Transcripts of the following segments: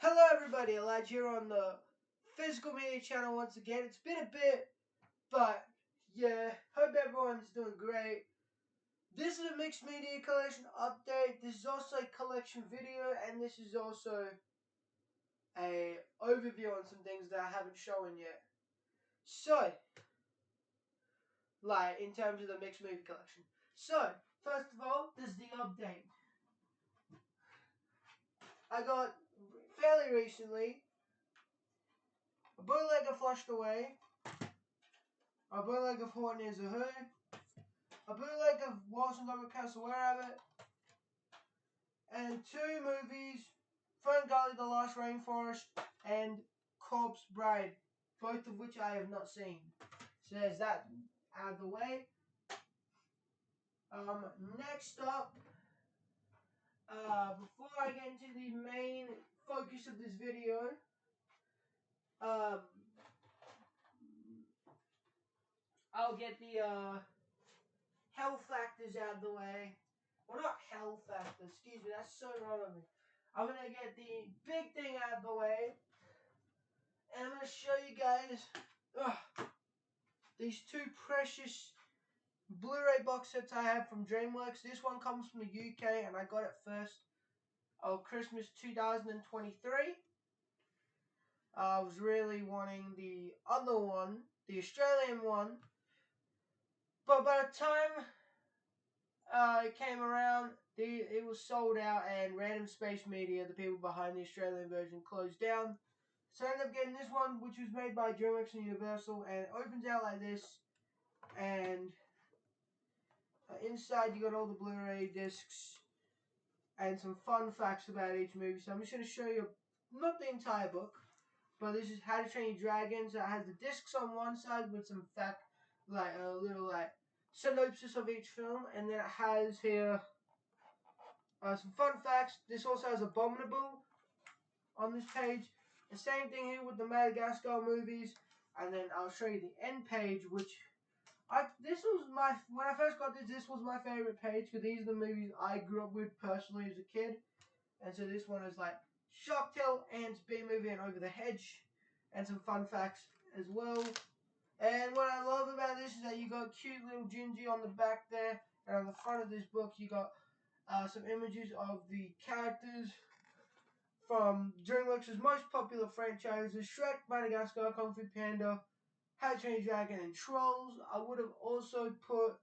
Hello everybody, Elijah here on the Physical Media channel once again. It's been a bit, but yeah, hope everyone's doing great. This is a mixed media collection update. This is also a collection video, and this is also a overview on some things that I haven't shown yet. So, like in terms of the mixed movie collection. So, first of all, this is the update. I got fairly recently a bootleg of Flushed Away, a bootleg of Horton Is a Who, a bootleg of Walton Government Castle Wherever, and two movies, Fern Gully, The Last Rainforest, and Corpse Bride, both of which I have not seen. So there's that out of the way. Next up, before I get into the main focus of this video, I'll get the health factors out of the way. Well, not health factors, excuse me, that's so wrong of me. I'm going to get the big thing out of the way, and I'm going to show you guys these two precious Blu-ray box sets I have from DreamWorks. This one comes from the UK, and I got it first Christmas 2023. I was really wanting the other one, the Australian one, but by the time it came around, it was sold out, and Random Space Media, the people behind the Australian version, closed down. So I ended up getting this one, which was made by DreamWorks and Universal, and it opens out like this, and inside you got all the Blu-ray discs and some fun facts about each movie. So I'm just going to show you, not the entire book, but this is How to Train Your Dragon. So it has the discs on one side with some fact, like a little synopsis of each film, and then it has here some fun facts. This also has Abominable on this page. The same thing here with the Madagascar movies, and then I'll show you the end page, which when I first got this was my favorite page, because these are the movies I grew up with personally as a kid, and so this one is like Shark Tale, Ants, B-Movie, and Over the Hedge, and some fun facts as well. And what I love about this is that you got cute little Gingy on the back there, and on the front of this book you got some images of the characters from DreamWorks' most popular franchises: Shrek, Madagascar, Kung Fu Panda, How to Train Your Dragon, and Trolls. I would have also put,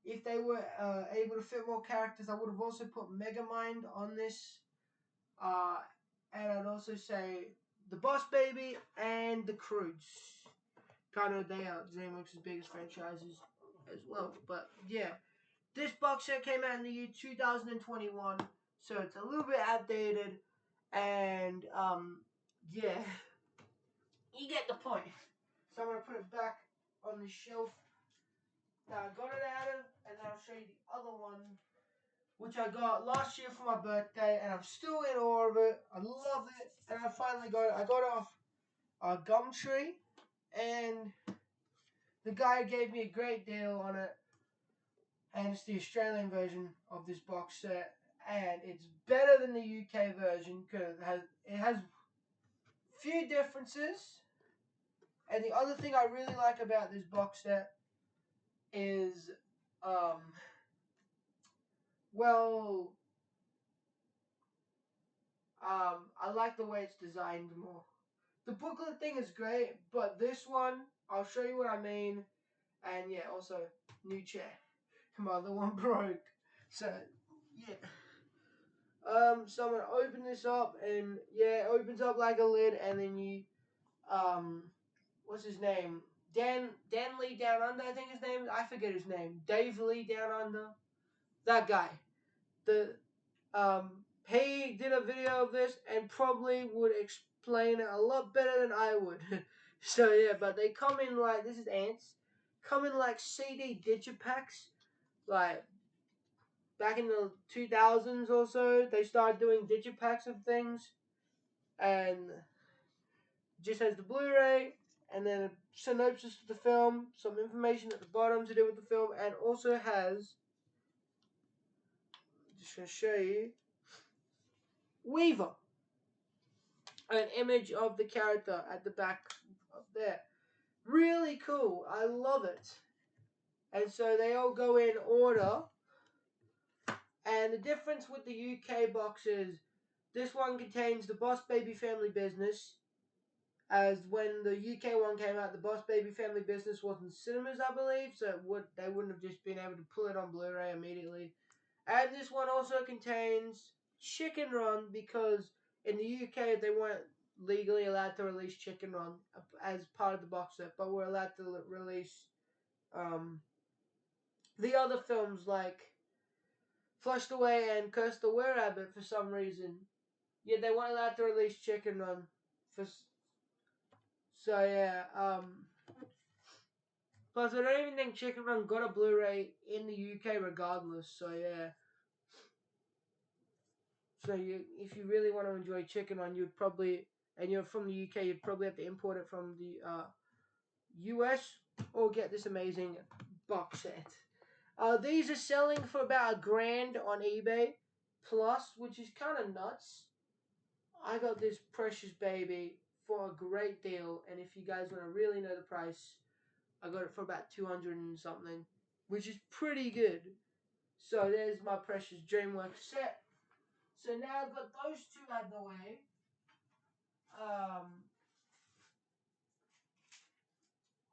if they were able to fit more characters, I would have also put Megamind on this. And I'd also say the Boss Baby and the Croods. Kind of, they are DreamWorks' biggest franchises as well. But yeah, this box set came out in the year 2021, so it's a little bit outdated. And yeah, you get the point. So I'm going to put it back on the shelf that I got it out of, and then I'll show you the other one, which I got last year for my birthday, and I'm still in awe of it. I love it, and I finally got it. I got it off Gumtree, and the guy gave me a great deal on it, and it's the Australian version of this box set, and it's better than the UK version because it has few differences. And the other thing I really like about this box set is, I like the way it's designed more. The booklet thing is great, but this one, I'll show you what I mean. And yeah, also, new chair. My other one broke. So, yeah. So I'm going to open this up, and yeah, it opens up like a lid, and then you, what's his name? Dan Lee Down Under, I think his name is. I forget his name. Dave Lee Down Under. That guy. He did a video of this and probably would explain it a lot better than I would. So yeah, but they come in like, this is Ants, come in like CD digipacks. Like back in the 2000s or so, they started doing digipacks of things, and just has the Blu-ray, and then a synopsis of the film, some information at the bottom to do with the film, and also has, just going to show you, Weaver. an image of the character at the back up there. Really cool. I love it. And so they all go in order. And the difference with the UK box is this one contains the Boss Baby Family Business. As when the UK one came out, the Boss Baby Family Business was in cinemas, I believe, so they wouldn't have just been able to pull it on Blu-ray immediately. And this one also contains Chicken Run because in the UK they weren't legally allowed to release Chicken Run as part of the box set, but we're allowed to release the other films like Flushed Away and Curse the Were-Rabbit for some reason. Yeah, they weren't allowed to release Chicken Run for. So yeah, plus I don't even think Chicken Run got a Blu-ray in the UK regardless. So yeah. So if you really want to enjoy Chicken Run, you'd probably, and you're from the UK, you'd probably have to import it from the US or get this amazing box set. These are selling for about $1,000 on eBay plus, which is kind of nuts. I got this precious baby for a great deal, and if you guys want to really know the price, I got it for about 200 and something, which is pretty good. So there's my precious DreamWorks set. So now I've got those two out of the way.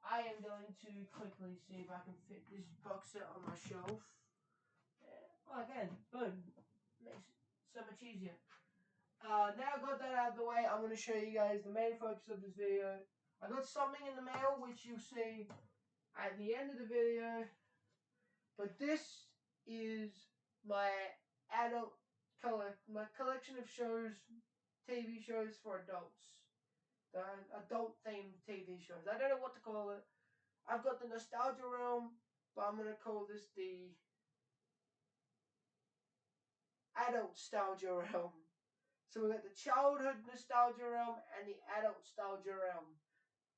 I am going to quickly see if I can fit this box set on my shelf. Oh, again, boom. Makes it so much easier. Now I've got that out of the way, I'm going to show you guys the main focus of this video. I got something in the mail, which you'll see at the end of the video. But this is my my collection of shows, TV shows for adults. The adult themed TV shows. I don't know what to call it. I've got the Nostalgia Realm, but I'm going to call this the Adult Nostalgia Realm. So we've got the Childhood Nostalgia Realm and the Adult Nostalgia Realm.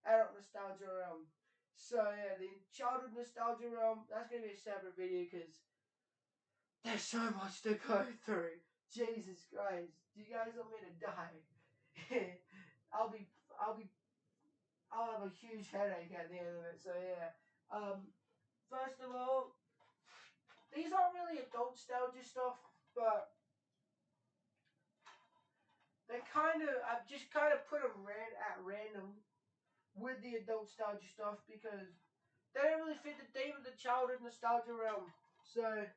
Adult Nostalgia Realm. So yeah, the Childhood Nostalgia Realm, that's going to be a separate video because there's so much to go through. Jesus Christ. Do you guys want me to die? I'll have a huge headache at the end of it, so yeah. First of all, these aren't really adult nostalgia stuff, but I've just kind of put them at random with the adult nostalgia stuff because they don't really fit the theme of the childhood nostalgia realm. So,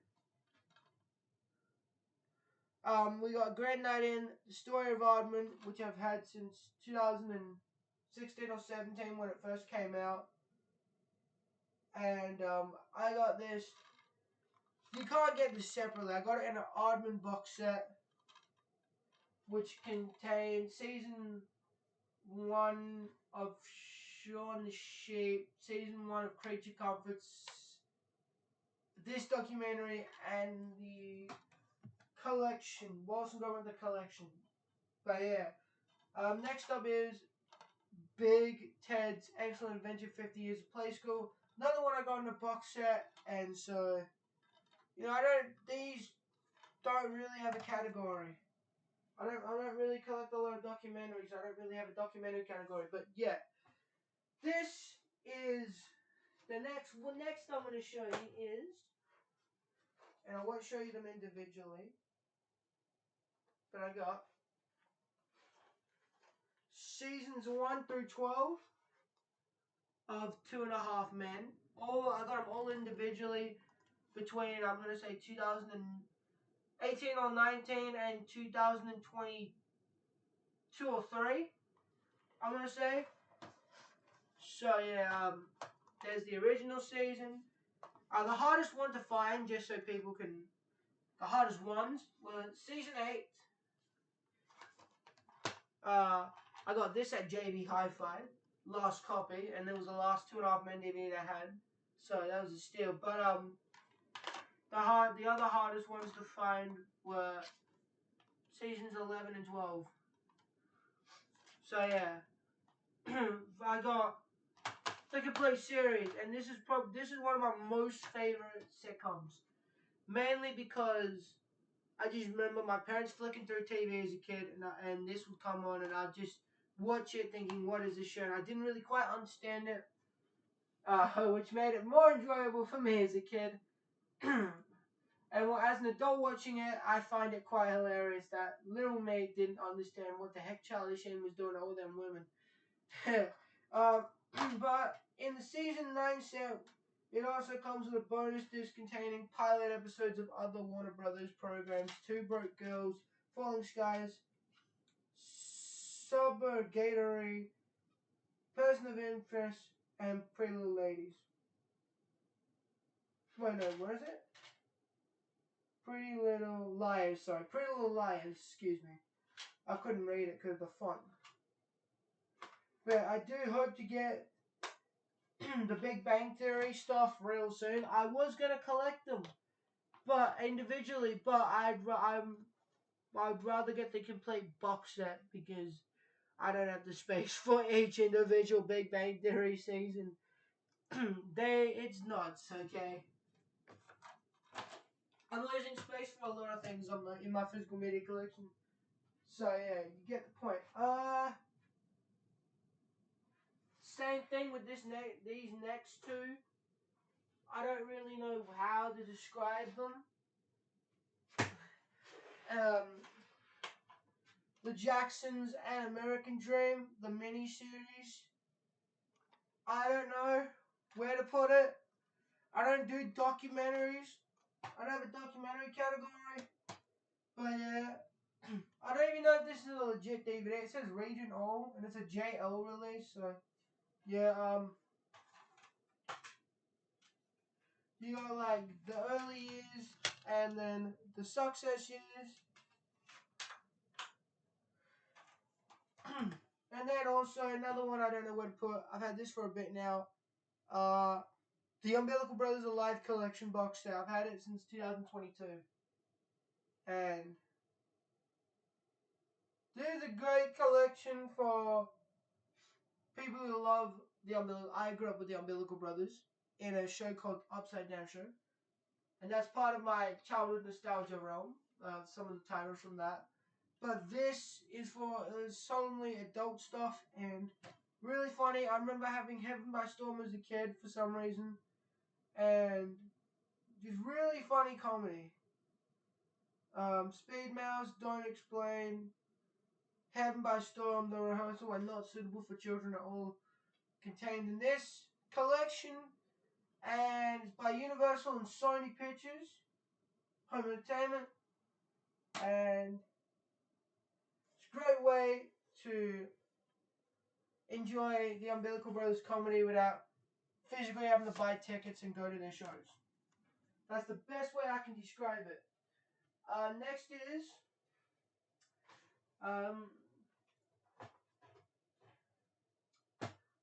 we got Grand Night In, The Story of Aardman, which I've had since 2016 or 17 when it first came out. And I got this. You can't get this separately. I got it in an Aardman box set, which contains season 1 of Shaun the Sheep, season 1 of Creature Comforts, this documentary, and the collection. We'll also go with the collection. But yeah. Next up is Big Ted's Excellent Adventure 50 Years of Play School. Another one I got in a box set, and so, you know, these don't really have a category. I don't really collect a lot of documentaries. I don't really have a documentary category. But yeah, this is the next. Well, next I'm going to show you is, and I won't show you them individually, but I got seasons 1 through 12 of 2.5 Men. I got them all individually between, I'm going to say 2018 or 19 and 2022 or 3. I'm going to say. So yeah, there's the original season. The hardest one to find, just so people can, the hardest ones were season 8. I got this at JB Hi-Fi, last copy, and there was the last 2.5 Men DVD I had, so that was a steal. But the other hardest ones to find were seasons 11 and 12. So yeah, I got the complete series, and this is one of my most favorite sitcoms, mainly because I just remember my parents flicking through TV as a kid, and this would come on, and I'd just watch it thinking, what is this show? And I didn't really quite understand it, which made it more enjoyable for me as a kid. And as an adult watching it, I find it quite hilarious that little me didn't understand what the heck Charlie Sheen was doing to all them women. But in the season 9 set, it also comes with a bonus disc containing pilot episodes of other Warner Brothers programs: Two Broke Girls, Falling Skies, Suburgatory, Person of Interest, and Pretty Little Ladies. Wait, no, what is it? Pretty Little Liars, sorry. Pretty Little Liars, excuse me. I couldn't read it because of the font. But I do hope to get the Big Bang Theory stuff real soon. I was going to collect them, but individually, but I'd rather get the complete box set because I don't have the space for each individual Big Bang Theory season. It's nuts, okay? I'm losing space for a lot of things in my physical media collection. So yeah, you get the point. Same thing with these next two. I don't really know how to describe them. The Jacksons and American Dream, the mini-series. I don't know where to put it. I don't do documentaries. I don't have a documentary category. But yeah, I don't even know if this is a legit DVD. It says Region O, and it's a JL release. So yeah, you got like the early years and then the success years. And then also another one I don't know where to put. I've had this for a bit now. The Umbilical Brothers Alive Collection box set. I've had it since 2022. And this is a great collection for people who love the Umbilical. I grew up with the Umbilical Brothers in a show called Upside Down Show. And that's part of my childhood nostalgia realm. Some of the titles from that. But this is for solely adult stuff and really funny. I remember having Heaven by Storm as a kid for some reason. And just really funny comedy. Speed Mouse, Don't Explain, Heaven by Storm, The Rehearsal, and Not Suitable for Children are all contained in this collection. And it's by Universal and Sony Pictures, Home Entertainment. And it's a great way to enjoy the Umbilical Brothers comedy without physically having to buy tickets and go to their shows. That's the best way I can describe it. Next is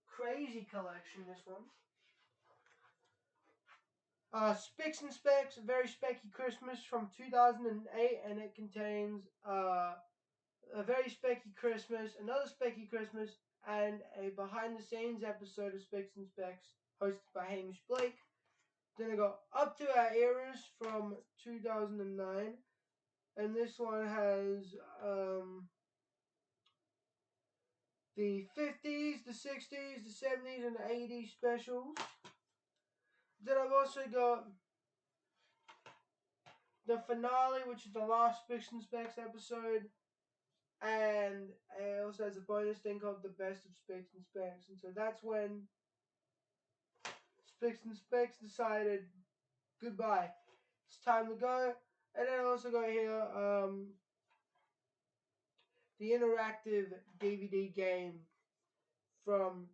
crazy collection, this one. Spicks and Specks, A Very Specky Christmas from 2008, and it contains A Very Specky Christmas, Another Specky Christmas, and a behind-the-scenes episode of Spicks and Specks hosted by Hamish Blake. Then I got Up to Our Eras from 2009, and this one has the 50s, the 60s, the 70s, and the 80s specials. Then I've also got the finale, which is the last Spicks and Specks episode, and it also has a bonus thing called the Best of Spicks and Specks. And so that's when Spicks and Specks decided, goodbye, it's time to go. And then I also got here the interactive DVD game from,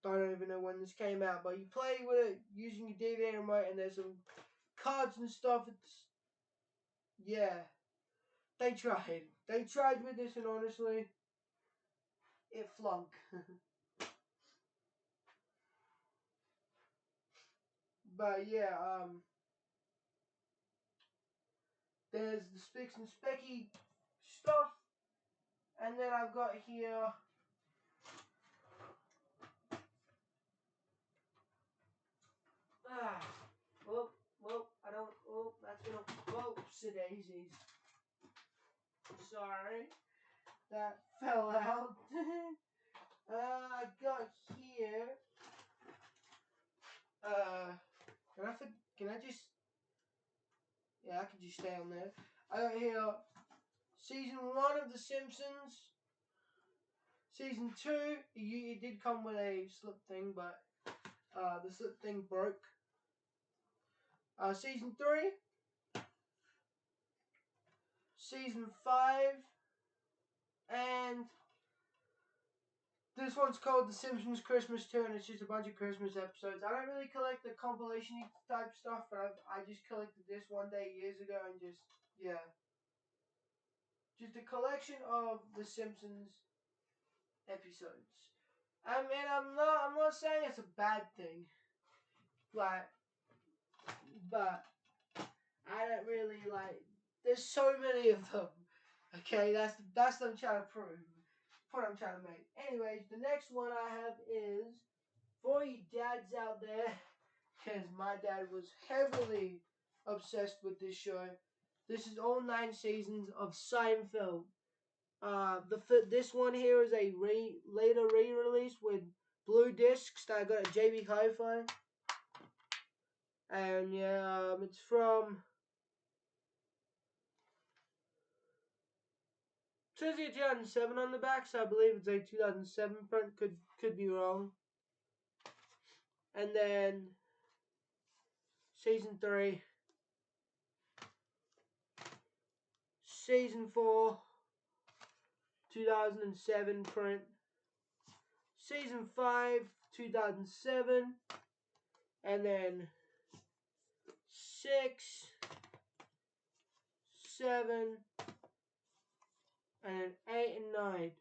I don't even know when this came out, but you play with it using your DVD remote, and there's some cards and stuff. Yeah, they tried. They tried with this, and honestly, it flunked. But yeah, there's the Spicks and Specky stuff, and then I've got here well, I don't, that's gonna, Whoopsie daisies. Sorry. That fell out. I got here. Can I just? Yeah, I can just stay on there. I got here season 1 of The Simpsons. Season 2, it did come with a slip thing, but the slip thing broke. Season 3, Season 5, and this one's called The Simpsons Christmas 2, and it's just a bunch of Christmas episodes. I don't really collect the compilation type stuff, but I just collected this one day years ago, and just, yeah. Just a collection of The Simpsons episodes. I mean, I'm not saying it's a bad thing, like, but I don't really like. There's so many of them. Okay, that's what I'm trying to prove. What I'm trying to make. Anyways, the next one I have is for you dads out there, because my dad was heavily obsessed with this show. This is all 9 seasons of Seinfeld. This one here is a later re-release with blue discs that I got at JB Hi-Fi, and yeah, it's from. It says here 2007 on the back, so I believe it's a 2007 print. Could be wrong. And then season 3, season 4, 2007 print. Season 5, 2007, and then 6, 7, and 8 and 9.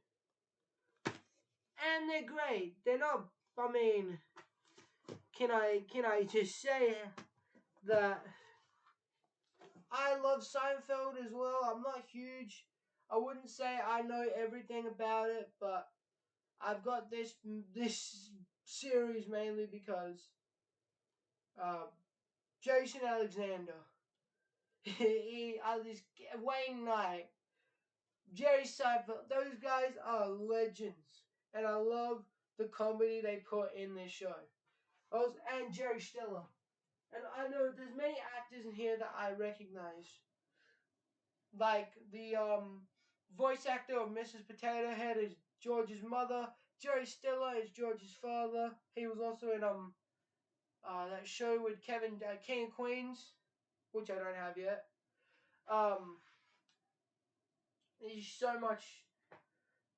And they're great. They're not, I mean, can I just say that I love Seinfeld as well. I'm not huge. I wouldn't say I know everything about it, but I've got this series mainly because Jason Alexander, Wayne Knight, Jerry Seinfeld, those guys are legends, and I love the comedy they put in this show. And Jerry Stiller, and I know there's many actors in here that I recognize, like the voice actor of Mrs. Potato Head is George's mother. Jerry Stiller is George's father. He was also in that show with Kevin, King of Queens, which I don't have yet. There's so much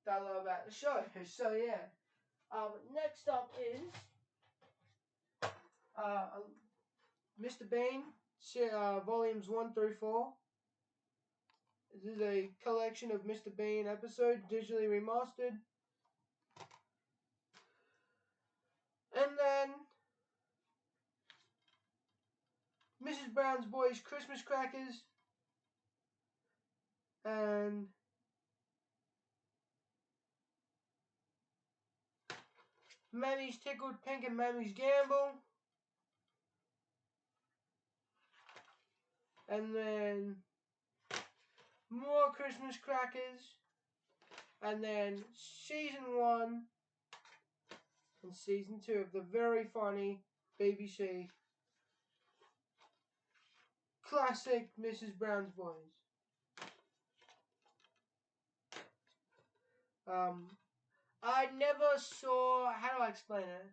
that I love about the show. So yeah. Next up is Mr. Bean, volumes 1 through 4. This is a collection of Mr. Bean episodes, digitally remastered. And then Mrs. Brown's Boys Christmas Crackers. And Mammy's Tickled Pink and Mammy's Gamble. And then more Christmas Crackers. And then season 1 and season 2 of the very funny BBC classic Mrs. Brown's Boys. I never saw, how do I explain it?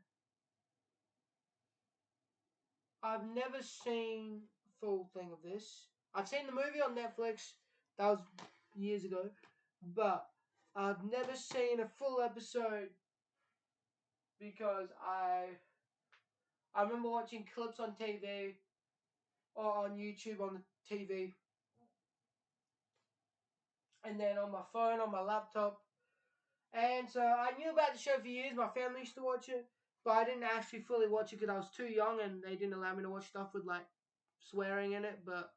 I've never seen a full thing of this. I've seen the movie on Netflix, that was years ago, but I've never seen a full episode because I remember watching clips on TV or on YouTube on the TV, and then on my phone, on my laptop. And so I knew about the show for years. My family used to watch it, but I didn't actually fully watch it because I was too young and they didn't allow me to watch stuff with like swearing in it. But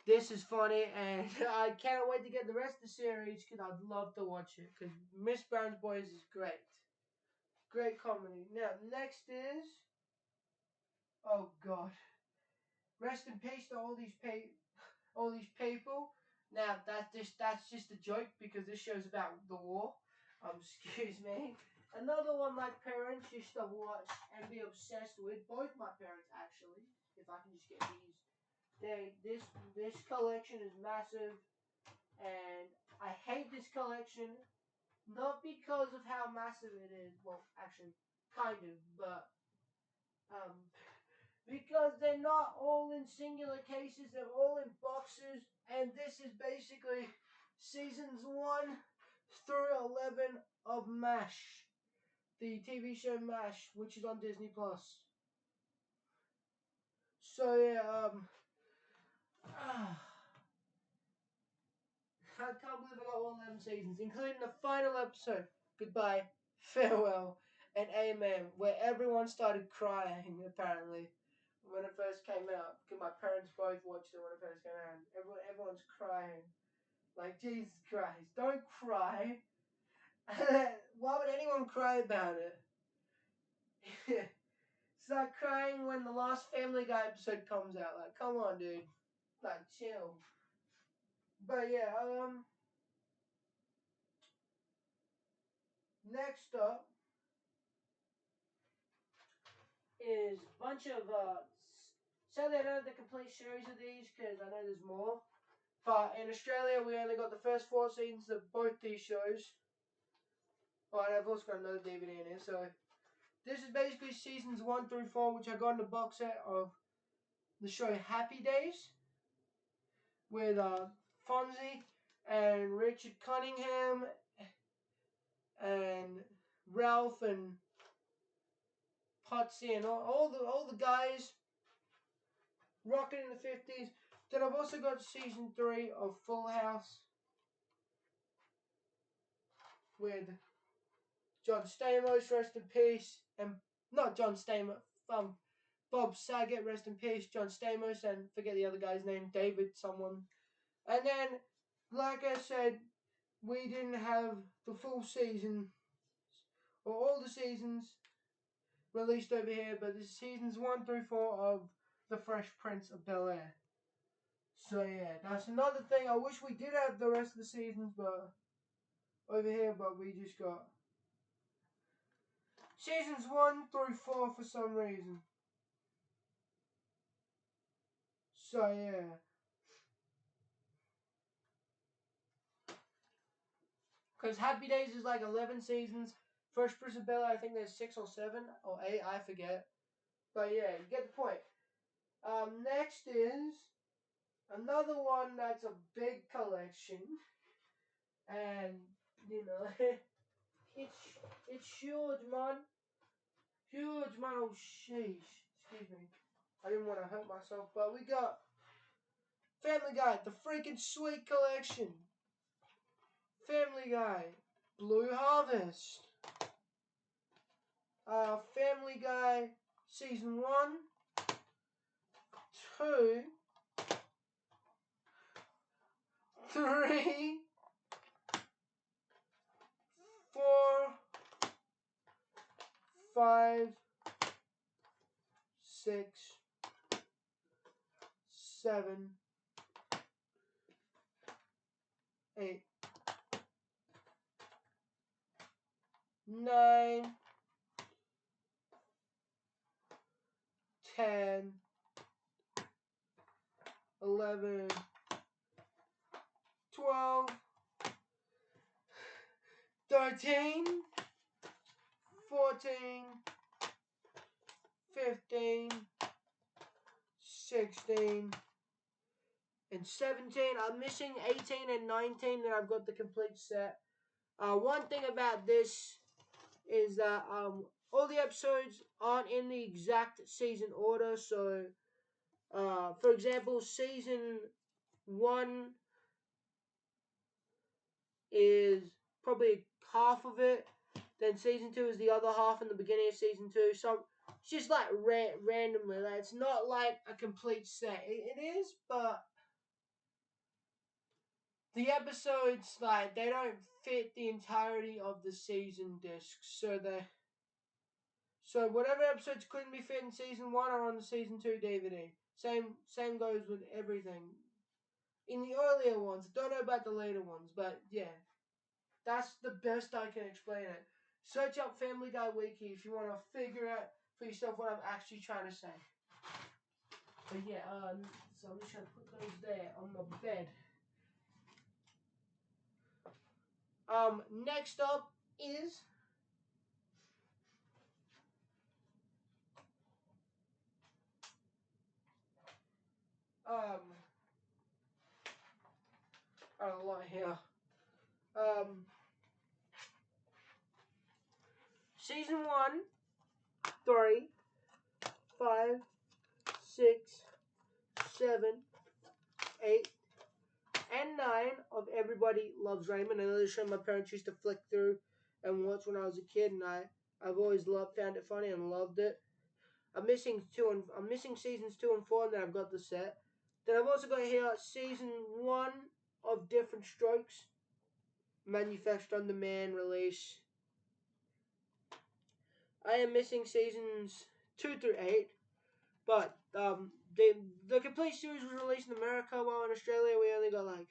this is funny, and I can't wait to get the rest of the series because I'd love to watch it because Miss Brown's Boys is great. Great comedy. Now, next is, oh God, rest in peace to all these all these people. Now that's just a joke because this show's about the war. Excuse me. Another one my parents used to watch and be obsessed with. Both my parents actually. If I can just get these. This collection is massive, and I hate this collection not because of how massive it is. Well, actually, kind of, but um, because they're not all in singular cases. They're all in boxes, and this is basically seasons 1 through 11 of MASH, the TV show MASH, which is on Disney Plus. So yeah, I can't believe I got all 11 seasons, including the final episode, Goodbye, Farewell, and Amen, where everyone started crying, apparently, when it first came out, because my parents both watched it when it first came out. Everyone's crying. Like, Jesus Christ, don't cry. Why would anyone cry about it? Start crying when the last Family Guy episode comes out. Like, come on, dude. Like, chill. But yeah, next up is a bunch of, sadly I don't have the complete series of these because I know there's more. But in Australia, we only got the first 4 seasons of both these shows. Oh, and I've also got another DVD in here, so this is basically seasons 1 through 4, which I got in the box set of the show Happy Days with Fonzie and Richard Cunningham and Ralph and Potsy and all the guys rocking in the 50s. Then I've also got season 3 of Full House with John Stamos, rest in peace, and not John Stamos, Bob Saget, rest in peace, John Stamos, and forget the other guy's name, David someone. And then, like I said, we didn't have the full season, or all the seasons released over here, but this is seasons 1 through 4 of The Fresh Prince of Bel-Air. So yeah, that's another thing. I wish we did have the rest of the seasons, but over here, but we just got seasons 1 through 4 for some reason. So yeah. Because Happy Days is like 11 seasons. Fresh Prince of Bel-Air, I think there's 6 or 7 or 8, I forget. But yeah, you get the point. Next is another one that's a big collection. And, you know, it's huge, man. Huge, man. Oh, sheesh. Excuse me. I didn't want to hurt myself. But we got Family Guy, the freaking sweet collection. Family Guy, Blue Harvest. Family Guy season 1, 2, 3, 4, 5, 6, 7, 8, 9, 10, 11, 12, 13, 14, 15, 16, and 17. I'm missing 18 and 19, and I've got the complete set. One thing about this is that all the episodes aren't in the exact season order. So, for example, season 1 is probably half of it. Then season 2 is the other half in the beginning of season 2. So it's just like randomly. Like, it's not like a complete set. It is, but the episodes, like, they don't fit the entirety of the season discs. So whatever episodes couldn't be fit in season 1 are on the season 2 DVD. Same goes with everything. in the earlier ones. Don't know about the later ones, but yeah, that's the best I can explain it. Search up Family Guy Wiki if you want to figure out for yourself what I'm actually trying to say. But yeah, so I'm just going to put those there on my bed. Next up is I don't know here. Season 1, 3, 5, 6, 7, 8, and 9 of Everybody Loves Raymond. Another show my parents used to flick through and watch when I was a kid, and I've always found it funny and loved it. I'm missing seasons 2 and 4, and then I've got the set. Then I've also got here season 1 of Different Strokes, manufactured on demand release. I am missing seasons 2 through 8, but the complete series was released in America, while in Australia we only got like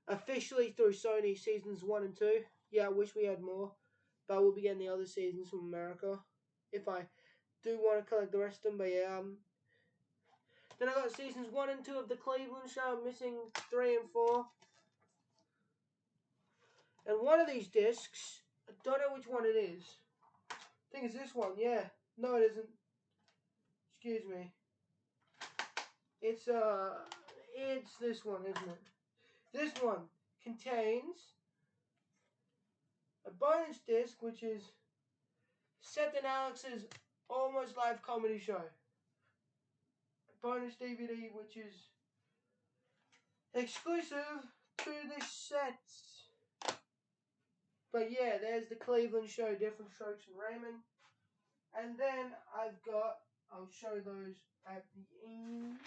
officially through Sony seasons 1 and 2. Yeah, I wish we had more, but we'll be getting the other seasons from America if I do want to collect the rest of them. But yeah, then I got seasons 1 and 2 of the Cleveland Show. I'm missing 3 and 4. And one of these discs, I don't know which one it is. I think it's this one, yeah. No, it isn't. Excuse me. It's this one, isn't it? This one contains a bonus disc, which is Seth and Alex's Almost Live Comedy Show. A bonus DVD, which is exclusive to the sets. But yeah, there's the Cleveland Show, Different Strokes, and Raymond. And then I'll show those at the end.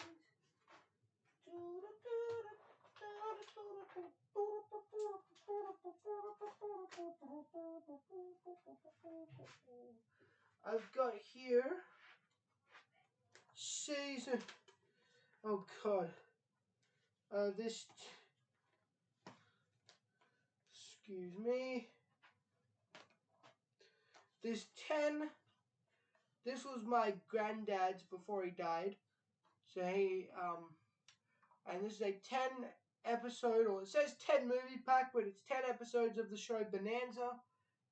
I've got here season. Oh God. Excuse me. This 10. This was my granddad's before he died. So and this is a 10 episode, or it says 10 movie pack, but it's 10 episodes of the show Bonanza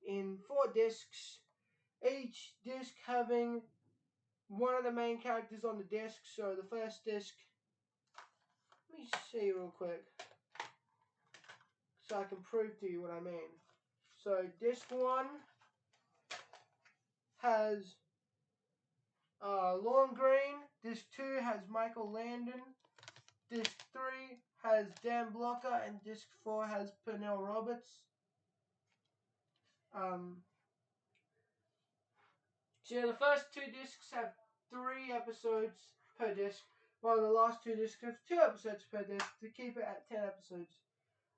in 4 discs. Each disc having one of the main characters on the disc. So the first disc, let me see real quick, so I can prove to you what I mean. So disc 1 has Lorne Green. Disc 2 has Michael Landon. Disc 3 has Dan Blocker, and Disc 4 has Pernell Roberts. So yeah, the first 2 discs have 3 episodes per disc, while the last 2 discs have 2 episodes per disc to keep it at 10 episodes.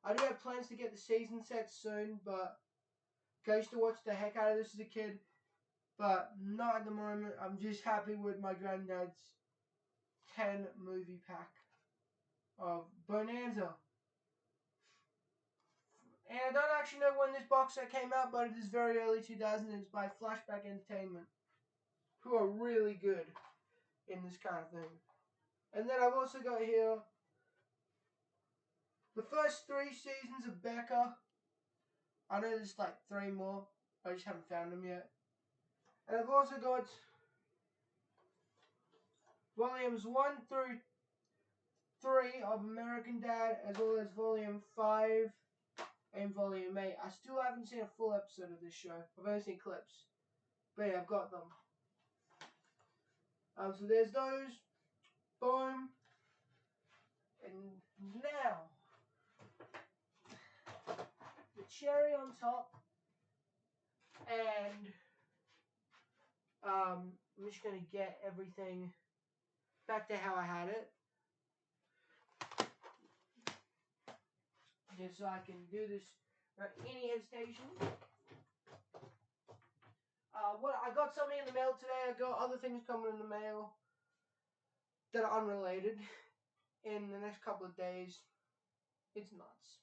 I do have plans to get the season set soon, but I used to watch the heck out of this as a kid, but not at the moment. I'm just happy with my granddad's 10 movie pack of Bonanza. And I don't actually know when this box set came out, but it is very early 2000s. It's by Flashback Entertainment, who are really good in this kind of thing. And then I've also got here the first 3 seasons of Becca. I know there's like 3 more. I just haven't found them yet. And I've also got volumes 1 through 3 of American Dad, as well as volume 5 and volume 8. I still haven't seen a full episode of this show. I've only seen clips. But yeah, I've got them. So there's those. Boom. And now, the cherry on top. And I'm just going to get everything back to how I had it. Just so I can do this without any hesitation. I got something in the mail today. I got other things coming in the mail that are unrelated. in the next couple of days. It's nuts.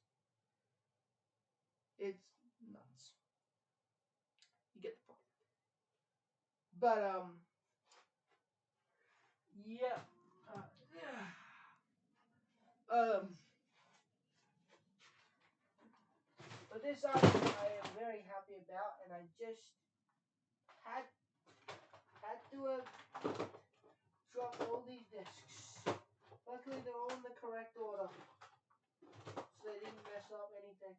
It's nuts. You get the point. But yeah. But this item I am very happy about, and I just had to drop all these discs. Luckily, they're all in the correct order, so they didn't mess up anything.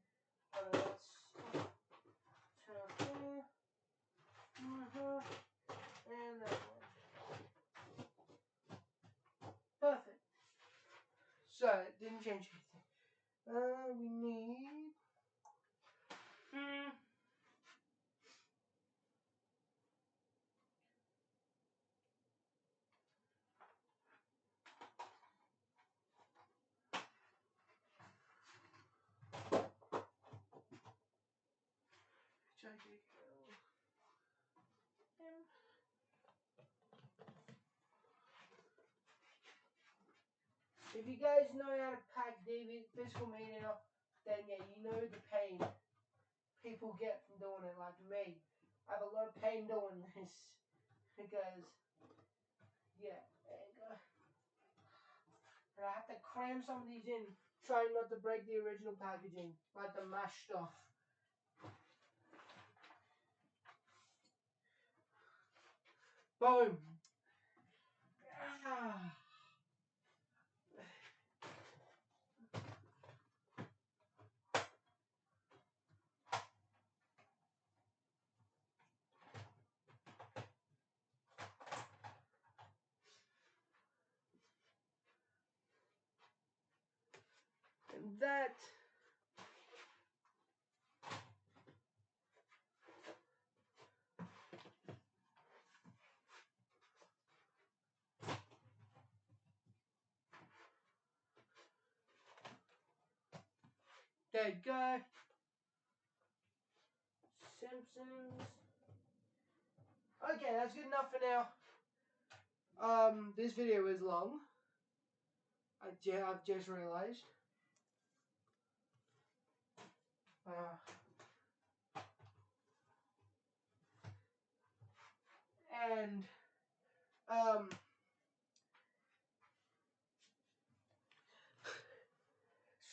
Let's turn here, and that one. Perfect. So it didn't change anything. We need. If you guys know how to pack physical media, then yeah, you know the pain people get from doing it. Like me, I have a lot of pain doing this because yeah, and I have to cram some of these in, trying not to break the original packaging, like the mash stuff. Boom. And that there you go. Simpsons. Okay, that's good enough for now. This video is long. I've just realized. And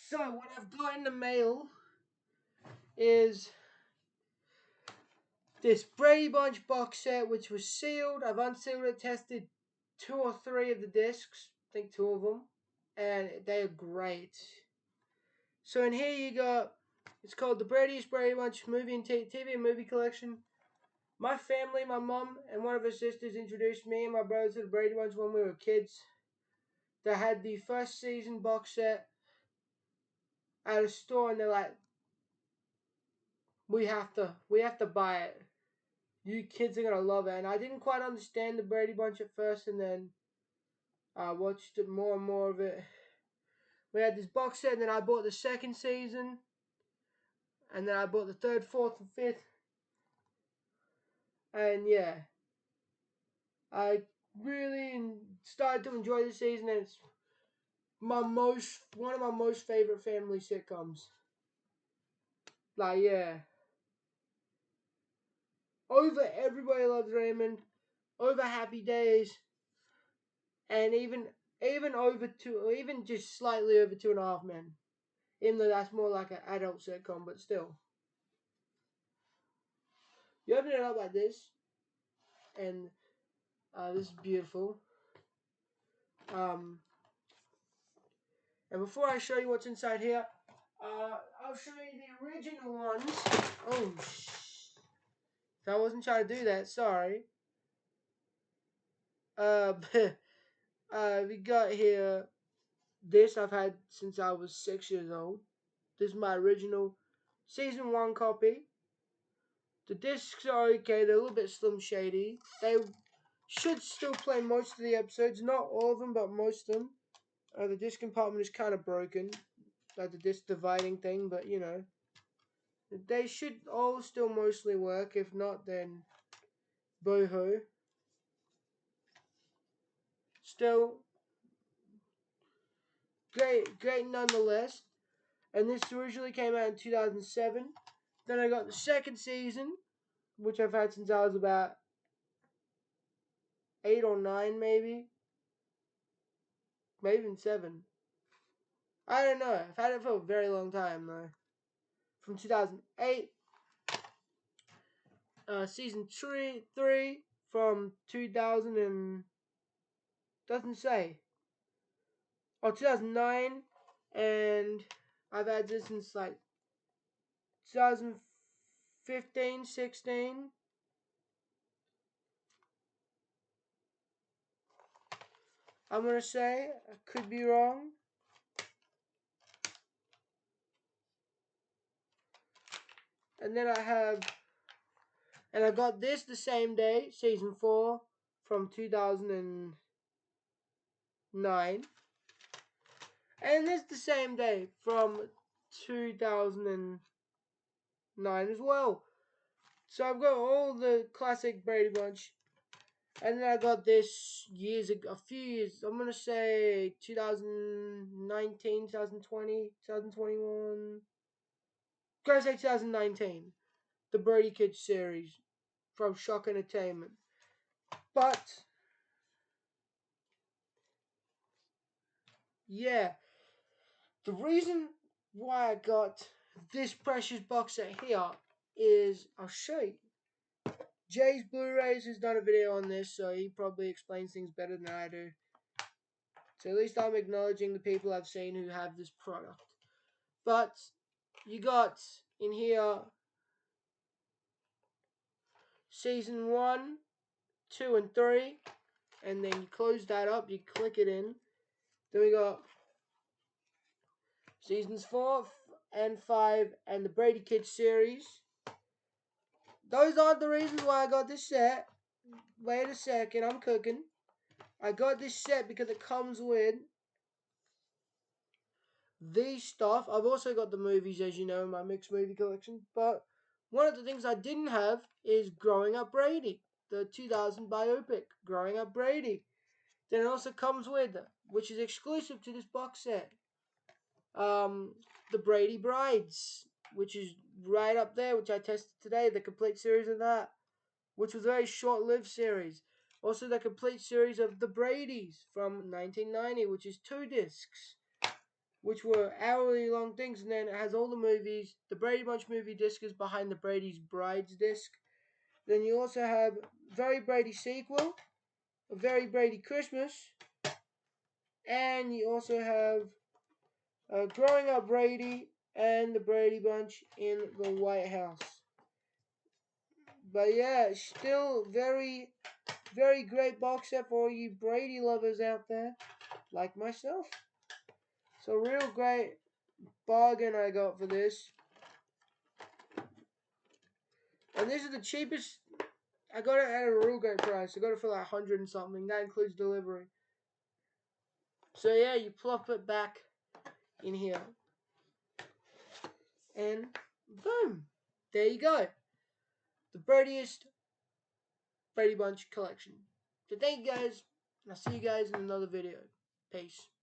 so what I've got in the mail is this Brady Bunch box set, which was sealed. I've unsealed it, tested 2 or 3 of the discs. I think 2 of them, and they are great. So in here you got, it's called the Brady Bunch Movie and TV and Movie Collection. My family, my mom, and one of her sisters introduced me and my brother to the Brady Bunch when we were kids. They had the first season box set at a store, and they're like, we have to buy it. You kids are gonna love it. And I didn't quite understand the Brady Bunch at first, and then I watched it more and more of it. We had this box set, and then I bought the second season, and then I bought the 3rd, 4th, and 5th. And yeah, I really started to enjoy the season, and it's one of my most favorite family sitcoms. Like yeah, over Everybody Loves Raymond, over Happy Days, and even over even just slightly over 2.5 Men. Even though that's more like an adult sitcom, but still. You open it up like this, and this is beautiful. And before I show you what's inside here, I'll show you the original ones. Oh, I wasn't trying to do that. Sorry. We got here. This I've had since I was 6 years old. This is my original season 1 copy. The discs are okay. They're a little bit Slim Shady. They should still play most of the episodes. Not all of them, but most of them. The disc compartment is kind of broken. Like the disc dividing thing, but you know. They should all still mostly work. If not, then boo-hoo. Still, great nonetheless. And this originally came out in 2007. Then I got the second season, which I've had since I was about 8 or 9, maybe even 7. I don't know. I've had it for a very long time though. From 2008, season 3 from 2000 and doesn't say. 2009, and I've had this since like 2015, 16. I'm gonna say, I could be wrong. And then I got this the same day, season 4 from 2009. And this the same day from 2009 as well. So I've got all the classic Brady Bunch. And then I got this years ago, a few years, I'm going to say 2019, 2020, 2021. I'm going to say 2019. The Brady Kids series from Shock Entertainment. But, yeah, the reason why I got this precious box set here is, I'll show you. Jay's Blu-rays has done a video on this, so he probably explains things better than I do. So at least I'm acknowledging the people I've seen who have this product. But you got in here season 1, 2, and 3, and then you close that up, you click it in. Then we got seasons 4 and 5 and the Brady Kids series. Those aren't the reasons why I got this set. Wait a second, I'm cooking. I got this set because it comes with these stuff. I've also got the movies, as you know, in my mixed movie collection. But one of the things I didn't have is Growing Up Brady, the 2000 biopic, Growing Up Brady. Then it also comes with, which is exclusive to this box set, the Brady Brides, which is right up there, which I tested today, the complete series of that, which was a very short-lived series. Also, the complete series of The Bradys from 1990, which is 2 discs, which were hourly long things, and then it has all the movies. The Brady Bunch movie disc is behind the Brady's Brides disc. Then you also have Very Brady sequel, a Very Brady Christmas, and you also have Growing Up Brady and the Brady Bunch in the White House. But yeah, still very, very great box set for all you Brady lovers out there, like myself. So real great bargain I got for this. And this is the cheapest. I got it at a real great price. I got it for like 100 and something. That includes delivery. So yeah, you plop it back in here. And boom. There you go. The Bradyest Brady Bunch collection. So thank you guys. And I'll see you guys in another video. Peace.